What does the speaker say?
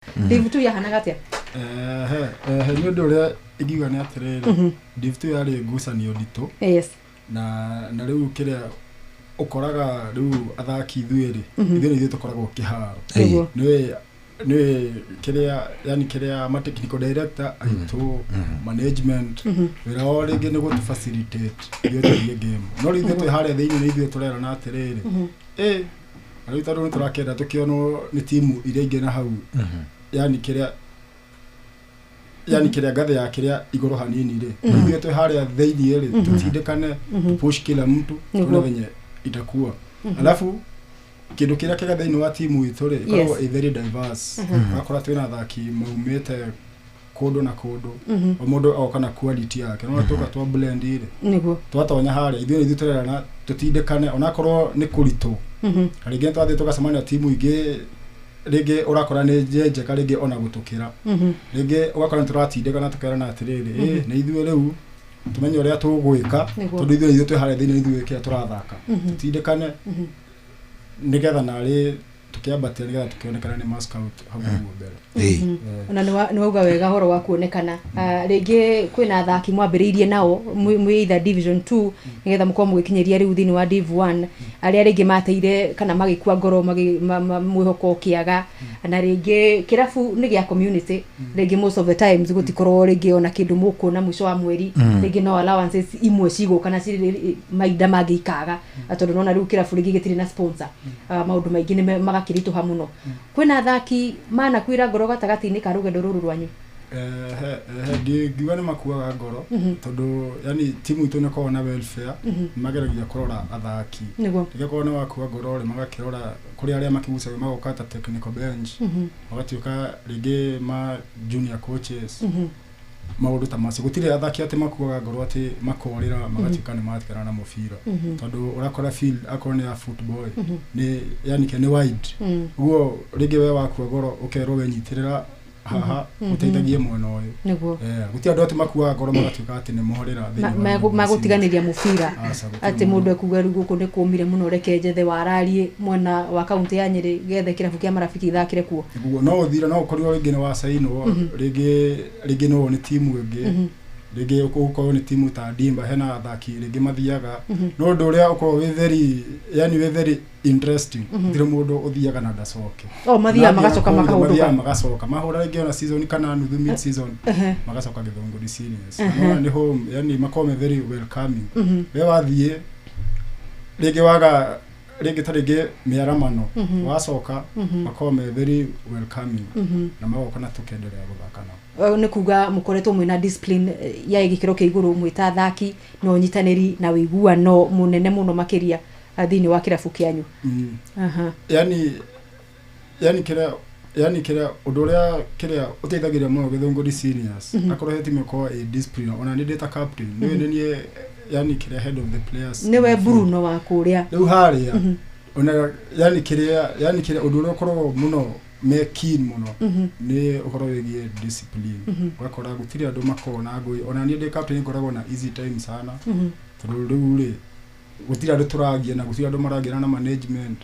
Dave tu yahana gatia nĩ ũndũ ũrĩa ingiuga nĩ atĩrĩrĩ Dave tu yarĩ ngucanio nditũ yes na rĩu kĩrĩa ũkoraga rĩu athaki ithuĩ ithuĩ tũkoragwo kĩharo nĩ kĩrĩa yani kĩrĩa ma technical director aitũ management wĩra wao rĩngĩ nĩ gũtũ facilitate ithuĩ game no rĩu ithuĩ harĩa thĩinĩ nĩ ithuĩ tũrerana atĩrĩrĩ rĩu tondũ nĩ tũrakenda tũkĩonwo nĩ timu iria ingĩ na hau yani kĩrĩa gathe ya kĩrĩa igũrũ hanini rĩ ithuĩ twĩ harĩa thĩinĩ rĩ tutindĩkane push kila mtu tuone venye itakuwa alafu kĩndũ kĩrĩa kĩga thĩinĩ wa timu itũ rĩ ikoragwo a very diverse akora twĩna athaki maumĩte kũndũ na kũndũ o mũndũ oka na quality yake no tũka twa blend rĩ nĩguo twatonya harĩa ithuĩ tũrerana tutindĩkane onakorwo nĩ kũritũ rĩngĩ twathiĩ tũgacemania timu ingĩ rĩngĩ ũrakora nĩ njeka rĩngĩ ona gũtũkĩra rĩngĩ ũgakora tũratindĩkana tũkerana atĩrĩrĩ nĩ ithuĩ rĩu tumenye ũrĩa tũgwĩka tondũ ithuĩ twĩ harĩa thĩinĩ ithuĩ kĩrĩa tũrathaka tutindĩkane nigetha narĩ tukiambatia nigetha tukionekana ni mascout hau mbere ona nĩ wauga wega horo wa kuonekana rĩngĩ kwĩna athaki mwambĩrĩirie nao either division 2 nigetha mũkorwo mũgĩkinyeria rĩu thĩinĩ wa div 1 arĩa rĩngĩ mateire kana magĩkua ngoro mwĩhoko kĩaga na rĩngĩ kĩrabu nĩ gĩa community rĩngĩ most of the times gũtikorwo rĩngĩ ona kĩndũ mũkuona mũico wa mweri rĩngĩ no allowances imwe cigũka na cirĩ maida mangĩ ikaga tondũ nona rĩu kĩrabu rĩngĩ gĩtirĩ na sponsor maũndũ maingĩ nĩ magakĩritũha mũno kwĩna athaki mana kwĩra ngoro gatagati-inĩ ka rũgendo rũrũ rwanyu ngiuga nĩ makuaga ngoro tondũ yani timu itũ nĩ koragwo na welfare mageragia kũrora athaki rĩgĩkorwo nĩ wakua ngoro rĩ magakĩrora kũrĩ arĩa makĩgucagia magoka ta technical bench magatuĩka rĩngĩ ma junior coaches maũndũ ta macio gũtirĩ athaki atĩ makuaga ngoro atĩ makorĩra magatuĩka nĩ matigana na mũbira tondũ ũrakora field akorwo nĩ ya football nĩ yani nĩ wide ũguo rĩngĩ we wakua ngoro ũkerwo wenyitĩrĩra haha ũteithagie mwena ũyũ gũtirĩ andũ atĩ makuaga ngoro magatuĩka atĩ nĩ mohorera thĩinĩ magũtiganĩria mũbira atĩ mũndũ ekuga rĩu gũkũ nĩ kũmire mũno reke njethe wararie mwena wa kaunti ya Nyĩrĩ gethe kĩrabu kĩa Marafiki ithakĩre kuo ũguo no ũthira no ũkorirwo rĩngĩ nĩ wacainwo rĩngĩ no nĩ timu ĩngĩ rĩngĩ ũkorwo nĩ timu ta Dimba hena athaki rĩngĩ mathiaga no ũndũ ũrĩa ũkorwo wĩ very interesting ndire mũndũ ũthiaga na ndacoke mathiaga magacoka mahũra rĩngĩ ona season kana nuthu mid season magacoka Gĩthũngũri seniors no nĩ home yani makorwo very welcoming we wathiĩ rĩngĩ waga rĩngĩ ta rĩngĩ mĩaramano wacoka makorwo very welcoming na magoka na tũkenderea gũthaka nao nĩ kuga mũkoretwo mwĩna discipline ya gĩkĩro kĩa igũrũ mwĩta athaki no nyitanĩri na wĩiguano mũnene mũno makĩria thĩinĩ wa kĩrabu kĩanyu yani kĩrĩa ũndũ ũrĩa kĩrĩa ũteithagĩrĩria mũno Gĩthũngũri seniors akorwo he timu ĩkorwo a discipline ona nĩ ndĩta captain nĩ niĩ yani kĩrĩa head of the players niwe Bruno wa kũrĩa rĩu harĩa ona yani kĩrĩa ũndũ ũrĩa ũkoragwo mũno me keen mũno nĩ ũhoro wĩgiĩ discipline ũgakora gũtirĩ andũ makoragwo na ngũĩ ona niĩ ndĩ captain ngoragwo na easy time sana tondũ rĩu rĩ gũtirĩ andũ tũragia na gũtirĩ andũ maragia na management